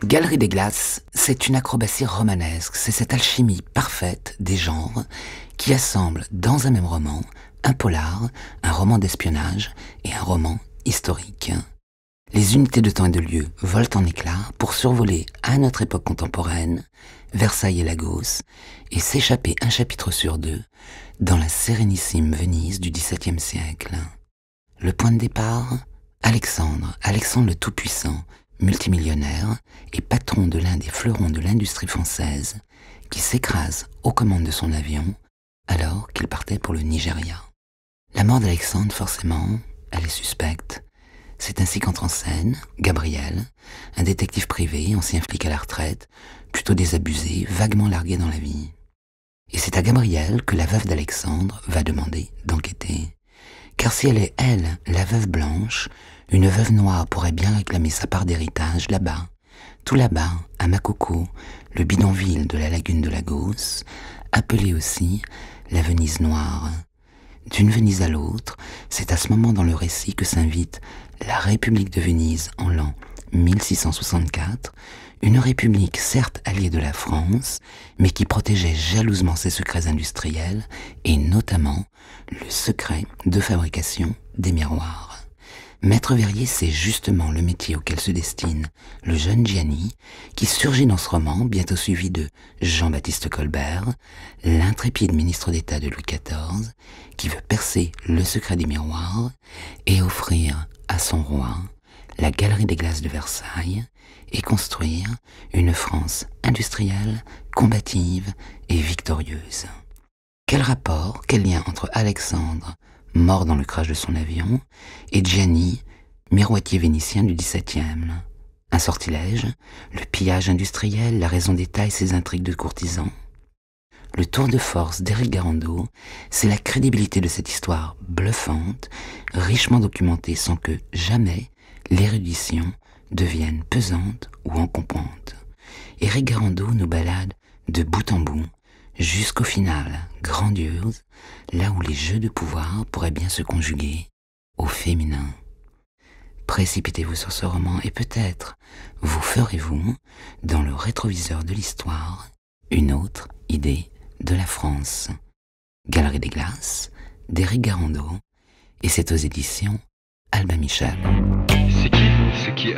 Galerie des Glaces, c'est une acrobatie romanesque, c'est cette alchimie parfaite des genres qui assemble dans un même roman un polar, un roman d'espionnage et un roman historique. Les unités de temps et de lieu volent en éclats pour survoler à notre époque contemporaine Versailles et Lagos et s'échapper un chapitre sur deux dans la sérénissime Venise du XVIIe siècle. Le point de départ, Alexandre le Tout-Puissant, multimillionnaire et patron de l'un des fleurons de l'industrie française, qui s'écrase aux commandes de son avion alors qu'il partait pour le Nigeria. La mort d'Alexandre, forcément, elle est suspecte. C'est ainsi qu'entre en scène Gabriel, un détective privé, ancien flic à la retraite, plutôt désabusé, vaguement largué dans la vie. Et c'est à Gabriel que la veuve d'Alexandre va demander d'enquêter. Car si elle est, elle, la veuve blanche, une veuve noire pourrait bien réclamer sa part d'héritage là-bas, tout là-bas, à Makoko, le bidonville de la lagune de Lagos, appelé aussi la Venise noire. D'une Venise à l'autre, c'est à ce moment dans le récit que s'invite la République de Venise en l'an 1664, une république certes alliée de la France, mais qui protégeait jalousement ses secrets industriels et notamment le secret de fabrication des miroirs. Maître Verrier, c'est justement le métier auquel se destine le jeune Gianni, qui surgit dans ce roman, bientôt suivi de Jean-Baptiste Colbert, l'intrépide ministre d'État de Louis XIV, qui veut percer le secret des miroirs et offrir à son roi la Galerie des Glaces de Versailles et construire une France industrielle, combative et victorieuse. Quel rapport, quel lien entre Alexandre, mort dans le crash de son avion, et Gianni, miroitier vénitien du XVIIe. Un sortilège, le pillage industriel, la raison d'État et ses intrigues de courtisans. Le tour de force d'Éric Garando, c'est la crédibilité de cette histoire bluffante, richement documentée sans que jamais l'érudition devienne pesante ou encombrante. Éric Garando nous balade de bout en bout, jusqu'au final grandiose, là où les jeux de pouvoir pourraient bien se conjuguer au féminin. Précipitez-vous sur ce roman et peut-être vous ferez-vous, dans le rétroviseur de l'histoire, une autre idée de la France. Galerie des Glaces, d'Éric Garando, et c'est aux éditions Albin Michel. C'est qui